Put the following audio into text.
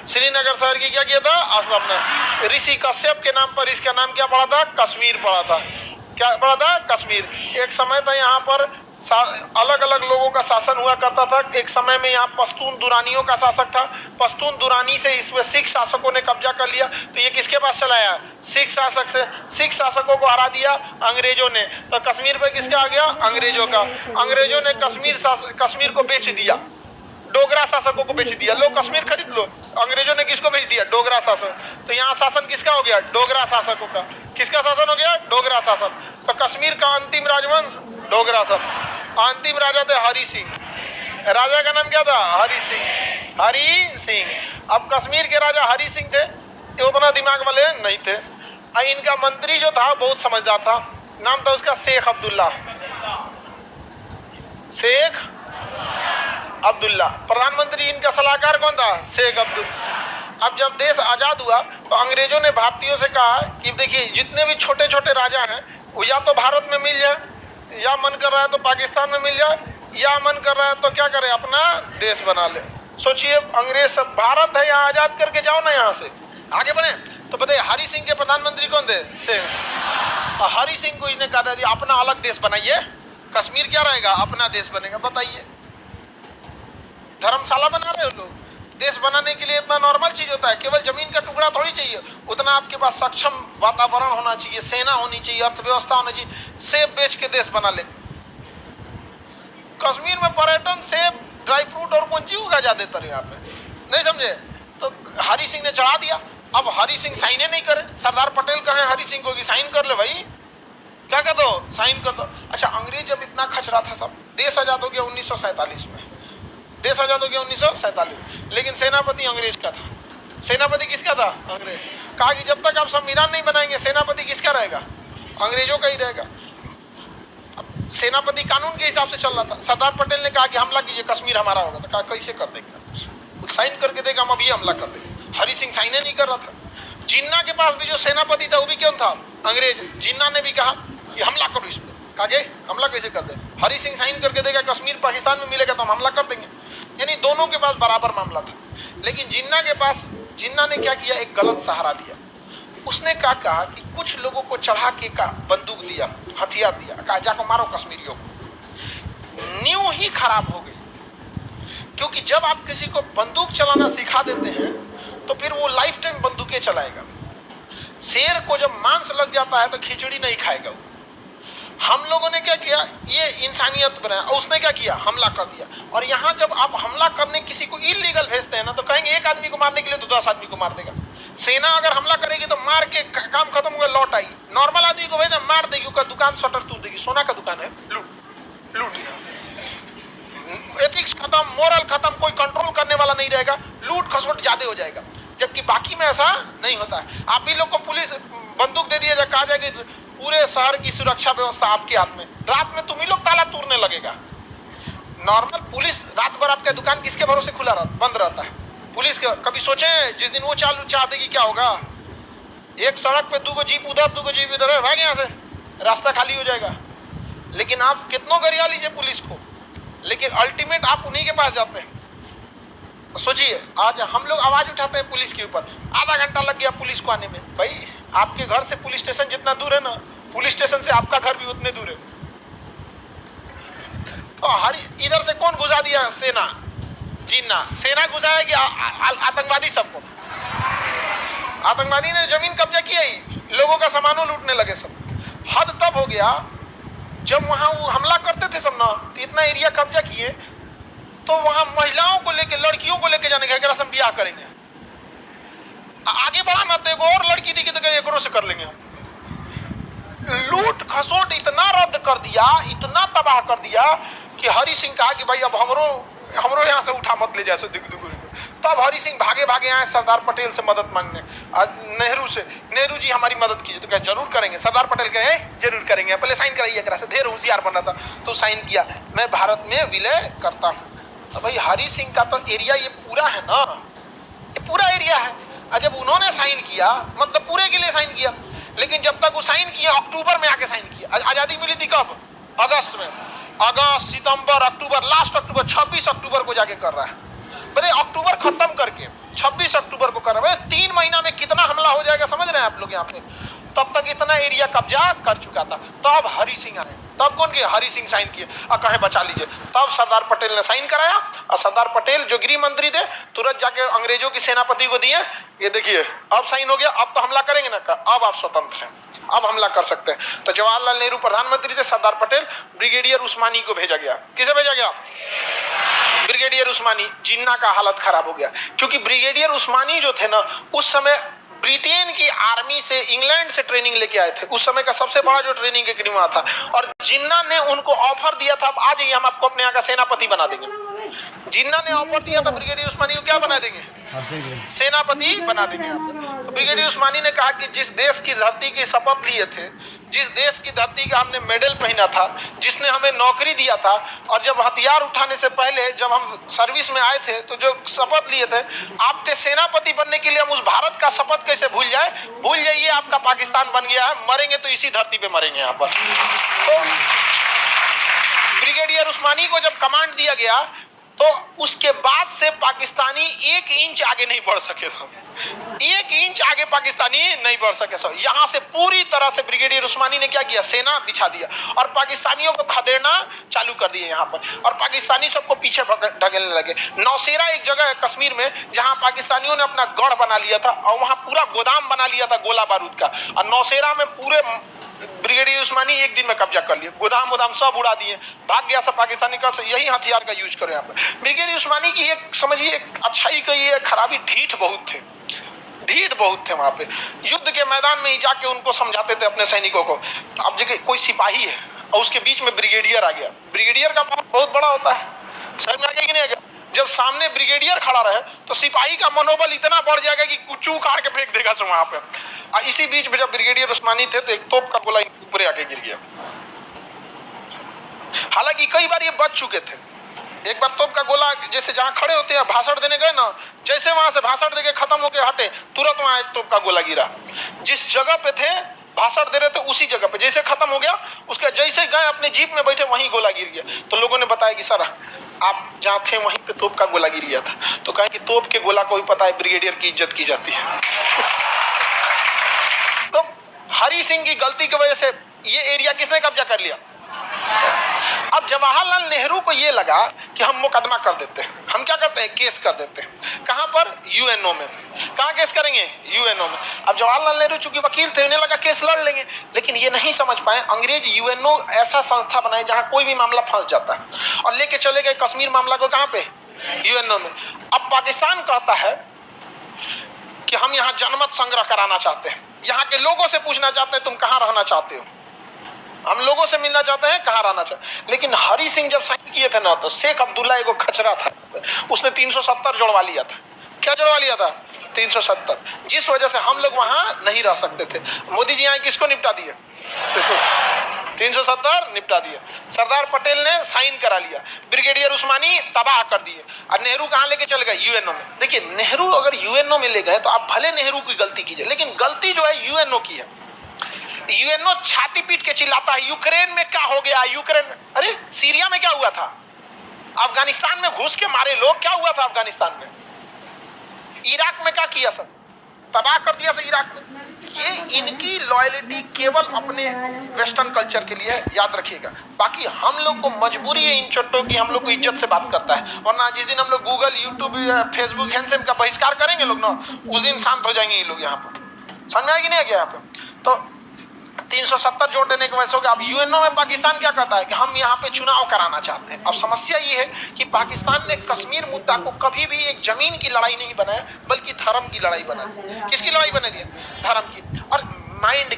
श्रीनगर शहर की क्या किया था? अशरफ ने। ऋषि कश्यप के नाम पर इसका नाम क्या पड़ा था? कश्मीर पड़ा था। क्या पड़ा था? कश्मीर। एक समय था यहाँ पर अलग अलग लोगों का शासन हुआ करता था। एक समय में यहाँ पश्तून दुरानियों का शासक था। पश्तून दुरानी से इसमें सिख शासकों ने कब्जा कर लिया। तो ये किसके पास चला आया? सिख शासक से। सिख शासकों को हरा दिया अंग्रेजों ने। तो कश्मीर पे किसका आ गया? अंग्रेजों का। अंग्रेजों ने कश्मीर को बेच दिया, डोगरा शासकों को बेच दिया। लो कश्मीर खरीद लो। अंग्रेजों ने किसको बेच दिया? डोगरा शासक। तो यहाँ शासन किसका हो गया? डोगरा शासकों का। किसका शासन हो गया? डोगरा शासन। तो कश्मीर का अंतिम राजवंश डोगरा शासन। अंतिम राजा थे हरि सिंह। राजा का नाम क्या था? हरि सिंह। हरि सिंह। अब कश्मीर के राजा हरि सिंह थे, ये उतना दिमाग वाले नहीं थे। इनका मंत्री जो था बहुत समझदार था, नाम था उसका शेख अब्दुल्ला। शेख अब्दुल्ला। प्रधानमंत्री इनका सलाहकार कौन था? शेख अब्दुल्ला। अब जब देश आज़ाद हुआ तो अंग्रेजों ने भारतीयों से कहा कि देखिए जितने भी छोटे छोटे राजा हैं वो या तो भारत में मिल जाए, या मन कर रहा है तो पाकिस्तान में मिल जाए, या मन कर रहा है तो क्या करे, अपना देश बना ले। सोचिए अंग्रेज सब भारत है यहाँ आज़ाद करके जाओ ना, यहाँ से आगे बढ़े। तो बताइए हरि सिंह के प्रधानमंत्री कौन थे? शेख। हरि सिंह को इसने कहा दिया अपना अलग देश बनाइए, कश्मीर क्या रहेगा? अपना देश बनेगा। बताइए धर्मशाला बना रहे हो लोग। देश बनाने के लिए इतना नॉर्मल चीज होता है, केवल जमीन का टुकड़ा थोड़ी चाहिए, उतना आपके पास सक्षम वातावरण होना चाहिए, सेना होनी चाहिए, अर्थव्यवस्था होनी चाहिए। सेब बेच के देश बना ले। कश्मीर में पर्यटन, सेब, ड्राई फ्रूट और कौन चीज उगा ज्यादातर यहाँ पे, नहीं समझे? तो हरि सिंह ने चढ़ा दिया। अब हरि सिंह साइने नहीं करे। सरदार पटेल कहे हरि सिंह को कि साइन कर ले भाई, क्या कर दो? साइन कर दो। अच्छा अंग्रेज जब इतना खच रहा था सब, देश आजाद हो गया 1947 में। देश आजाद हो गया 1947, लेकिन सेनापति अंग्रेज का था। सेनापति किसका था? अंग्रेज। कहा कि जब तक आप संविधान नहीं बनाएंगे सेनापति किसका रहेगा? अंग्रेजों का ही रहेगा। अब सेनापति कानून के हिसाब से चल रहा था। सरदार पटेल ने कहा कि हमला कीजिए, कश्मीर हमारा होगा। तो कहा कैसे कर देंगे? साइन करके देगा, हम अभी हमला कर देंगे। हरि सिंह साइन नहीं कर रहा था। जिन्ना के पास भी जो सेनापति था वो भी कौन था? अंग्रेज। जिन्ना ने भी कहा कि हमला करो इस पर। आगे हमला कैसे कर दे? हरि सिंह साइन करके देगा, कश्मीर पाकिस्तान में मिलेगा तो हम हमला कर देंगे। यानी दोनों के पास बराबर मामला था। लेकिन जिन्ना के पास, जिन्ना ने क्या किया? एक गलत सहारा लिया। उसने कहा कि कुछ लोगों को चढ़ा के का बंदूक दिया, हथियार दिया, कहा जाको मारो कश्मीरियों को। न्यू ही खराब हो गई, क्योंकि जब आप किसी को बंदूक चलाना सिखा देते हैं तो फिर वो लाइफ टाइम बंदूकें चलाएगा। शेर को जब मांस लग जाता है तो खिचड़ी नहीं खाएगा। हम लोगों ने क्या किया? ये इंसानियत बनाया, और उसने क्या किया? हमला कर दिया। और यहाँ जब आप हमला करने किसी को इलीगल भेजते हैं ना, तो कहेंगे एक आदमी को मारने के लिए तो 10 आदमी को मार देगा। सेना अगर हमला करेगी तो मार के काम खत्म होगा, लौट आएगी। नॉर्मल आदमी को भेजा, मार देगी, उसका दुकान शटर तोड़ देगी। सोना का दुकान है, लूट लिया। एथिक्स खत्म, मोरल खत्म, कोई कंट्रोल करने वाला नहीं रहेगा, लूट खसोट ज्यादा हो जाएगा। जबकि बाकी में ऐसा नहीं होता है। आप ही लोग को पुलिस बंदूक दे दिया जाए, कहा जाए कि पूरे शहर की सुरक्षा व्यवस्था आपके हाथ में, रात में तुम ही लोग ताला तोड़ने लगेगा। नॉर्मल पुलिस रात भर आपका दुकान किसके भरोसे खुला बंद रहता है? पुलिस के। कभी सोचे जिस दिन वो चालू चाह देगी क्या होगा? एक सड़क पे 2 जीप उधर, 2 जीप इधर है, भाग यहाँ से, रास्ता खाली हो जाएगा। लेकिन आप कितनों गरिया लीजिए पुलिस को, लेकिन अल्टीमेट आप उन्हीं के पास जाते हैं। सोचिए आज हम लोग आवाज उठाते हैं पुलिस के ऊपर, आधा घंटा लग गया पुलिस को आने में। भाई आपके घर से पुलिस स्टेशन जितना दूर है ना, पुलिस स्टेशन से आपका घर भी उतने दूर है। तो हर इधर से कौन घुसा दिया? सेना। जिन्ना। सेना घुसाया कि आतंकवादी सबको? आतंकवादी ने जमीन कब्जा किया ही, लोगों का सामानों लूटने लगे सब। हद तब हो गया जब वहां वो हमला करते थे सब ना, तो इतना एरिया कब्जा किए तो वहां महिलाओं को लेके, लड़कियों को लेके जाने का हम ब्याह करेंगे। आगे बढ़ा ना तो एक और लड़की दिखी तो एक से कर लेंगे हम। लूट खसोट इतना रद्द कर दिया, इतना तबाह कर दिया कि हरि सिंह कहा कि भाई अब हमरो यहाँ से उठा मत ले जाए। तब हरि सिंह भागे भागे आए सरदार पटेल से मदद मांगने, नेहरू से। नेहरू जी हमारी मदद कीजिए। तो क्या जरूर करेंगे। सरदार पटेल कहे जरूर करेंगे, पहले साइन कराइए। करा से ढेर होशियार बन रहा था तो साइन किया, मैं भारत में विलय करता हूँ। तो भाई हरि सिंह का तो एरिया ये पूरा है ना, ये पूरा एरिया है। और जब उन्होंने साइन किया, मतलब पूरे के लिए साइन किया, लेकिन जब तक वो साइन किया अक्टूबर में आके साइन किया। आज़ादी मिली थी कब? अगस्त में। अगस्त, सितंबर, अक्टूबर, लास्ट अक्टूबर, 26 अक्टूबर को जाके कर रहा है। बोले अक्टूबर खत्म करके 26 अक्टूबर को कर रहे हैं। 3 महीना में कितना हमला हो जाएगा समझ रहे हैं आप लोग यहाँ पे। तब तक इतना एरिया कब्जा कर चुका था। तब हरि सिंह आए, तब कौन किया? हरि सिंह साइन किए और कहे बचा लीजिए। तब सरदार पटेल ने साइन कराया और सरदार पटेल जो गृह मंत्री थे तुरंत जाके अंग्रेजों की सेनापति को दिए, ये देखिए अब साइन हो गया, अब तो हमला करेंगे ना, अब आप स्वतंत्र हैं, अब हमला कर सकते हैं। तो जवाहरलाल नेहरू प्रधानमंत्री थे, सरदार पटेल ब्रिगेडियर उस्मानी को भेजा गया। किसे भेजा गया? ब्रिगेडियर उस्मानी। जिन्ना का हालत खराब हो गया क्योंकि ब्रिगेडियर उस्मानी जो थे ना उस समय ब्रिटेन की आर्मी से, इंग्लैंड से ट्रेनिंग लेके आए थे। उस समय का सबसे बड़ा जो ट्रेनिंग एकेडमी था और जिन्ना ने उनको ऑफर दिया था आप आ जाइए हम आपको अपने यहाँ का सेनापति बना देंगे। जिन्ना ने ऑफर दिया था ब्रिगेडियर उस्मानी को क्या बना देंगे? सेनापति बना देंगे आप। तो ब्रिगेडियर उस्मानी ने कहा कि जिस देश की धरती की शपथ लिए थे, जिस देश की धरती का हमने मेडल पहना था, जिसने हमें नौकरी दिया था और जब हथियार उठाने से पहले जब हम सर्विस में आए थे तो जो शपथ लिए थे आपके सेनापति बनने के लिए हम उस भारत का शपथ कैसे भूल जाए? भूल जाइए, आपका पाकिस्तान बन गया है, मरेंगे तो इसी धरती पे मरेंगे यहाँ पर। तो ब्रिगेडियर उस्मानी को जब कमांड दिया गया तो उसके बाद से पाकिस्तानी 1 इंच आगे नहीं बढ़ सके थे। 1 इंच आगे पाकिस्तानी नहीं बढ़ सके थे। यहाँ से पूरी तरह से ब्रिगेडियर उस्मानी ने क्या किया? सेना बिछा दिया और पाकिस्तानियों को खदेड़ना चालू कर दिए यहाँ पर और पाकिस्तानी सबको पीछे ढकेलने लगे। नौशेरा एक जगह है कश्मीर में जहाँ पाकिस्तानियों ने अपना गढ़ बना लिया था और वहाँ पूरा गोदाम बना लिया था गोला बारूद का और नौशेरा में पूरे ब्रिगेडियर उस्मानी 1 दिन में कब्जा कर लिया, गोदाम वोदाम सब उड़ा दिए, भाग गया सब पाकिस्तानी का। यही हथियार का यूज करो यहाँ पर। ब्रिगेडियर उस्मानी की एक समझिए एक अच्छाई का ये खराबी, ढीठ बहुत थे, ढीठ बहुत थे। वहां पे युद्ध के मैदान में ही जाके उनको समझाते थे अपने सैनिकों को। अब जगह कोई सिपाही है और उसके बीच में ब्रिगेडियर आ गया, ब्रिगेडियर का बहुत बड़ा होता है, समझ में आ गया कि नहीं आ गया? जब सामने ब्रिगेडियर खड़ा रहे तो सिपाही का मनोबल इतना बढ़ जाएगा कि कुछ उखाड़ के फेंक देगा वहां पे। और इसी बीच में जब ब्रिगेडियर उस्मानी थे तो एक तोप का गोला ऊपर आके गिर गया। हालांकि कई बार ये बच चुके थे। एक बार तोप का गोला जैसे जहां खड़े होते हैं भाषण देने गए ना, जैसे वहां से भाषण देके खत्म होके हटे तुरंत वहां एक तोप का गोला गिरा। जिस जगह पे थे भाषण दे रहे थे उसी जगह पे जैसे खत्म हो गया उसके जैसे गए अपने जीप में बैठे वहीं गोला गिर गया। तो लोगों ने बताया कि सर आप जहाँ थे वहीं पे तोप का गोला गिर गया था। तो कहा कि तोप के गोला को भी पता है ब्रिगेडियर की इज्जत की जाती है। तो हरि सिंह की गलती की वजह से ये एरिया किसने कब्जा कर लिया? अब जवाहरलाल नेहरू को ये लगा कि हम मुकदमा कर देते हैं, हम क्या करते हैं? केस कर देते हैं। कहां पर? यूएनओ में। कहां केस करेंगे? यूएनओ में। अब जवाहरलाल नेहरू चूंकि वकील थे उन्हें लगा केस लड़ लेंगे, लेकिन ये नहीं समझ पाए अंग्रेज यूएनओ ऐसा संस्था बनाए जहां कोई भी मामला फंस जाता है और लेके चले गए कश्मीर मामला को कहां पे? यूएनओ में। अब पाकिस्तान कहता है कि हम यहाँ जनमत संग्रह कराना चाहते हैं, यहाँ के लोगों से पूछना चाहते हैं तुम कहाँ रहना चाहते हो, हम लोगों से मिलना चाहते हैं, कहाँ रहना चाहते। लेकिन हरि सिंह जब साइन किए थे ना तो शेख अब्दुल्ला एगो खचरा था, उसने 370 जोड़वा लिया था। क्या जोड़वा लिया था? 370, जिस वजह से हम लोग वहां नहीं रह सकते थे। मोदी जी यहाँ किसको निपटा दिए? 370 निपटा दिए। सरदार पटेल ने साइन करा लिया, ब्रिगेडियर उस्मानी तबाह कर दिए और नेहरू कहाँ लेके चले गए? यूएनओ में। देखिए नेहरू अगर यूएनओ में ले गए तो आप भले नेहरू की गलती कीजिए, लेकिन गलती जो है यूएनओ की है। यूएनओ छाती पीट के चिल्लाता है यूक्रेन में क्या हो गया, यूक्रेन। अरे सीरिया में क्या हुआ था? अफगानिस्तान में घुस के मारे लोग। क्या हुआ था अफगानिस्तान में? इराक में क्या किया सब? तबाह कर दिया सब इराक में। ये इनकी लॉयल्टी केवल अपने वेस्टर्न कल्चर के लिए, याद रखिएगा। बाकी हम लोग को मजबूरी है इन चट्टों की, हम लोग को इज्जत से बात करता है, वरना जिस दिन हम लोग गूगल, यूट्यूब, फेसबुक, हैंडसम का बहिष्कार करेंगे लोग ना, उस दिन शांत हो जाएंगे ये लोग। यहाँ पर समझ आएगी नहीं आ गया? यहाँ पे तो 370 जोड़ देने की वजह से हो गया। अब यूएनओ में पाकिस्तान क्या कहता है कि हम यहाँ पे चुनाव कराना चाहते हैं। अब समस्या ये है कि पाकिस्तान ने कश्मीर मुद्दा को कभी भी एक जमीन की लड़ाई नहीं बनाया बल्कि धर्म की लड़ाई बना दी। किसकी लड़ाई बना दी? धर्म की। और माइंड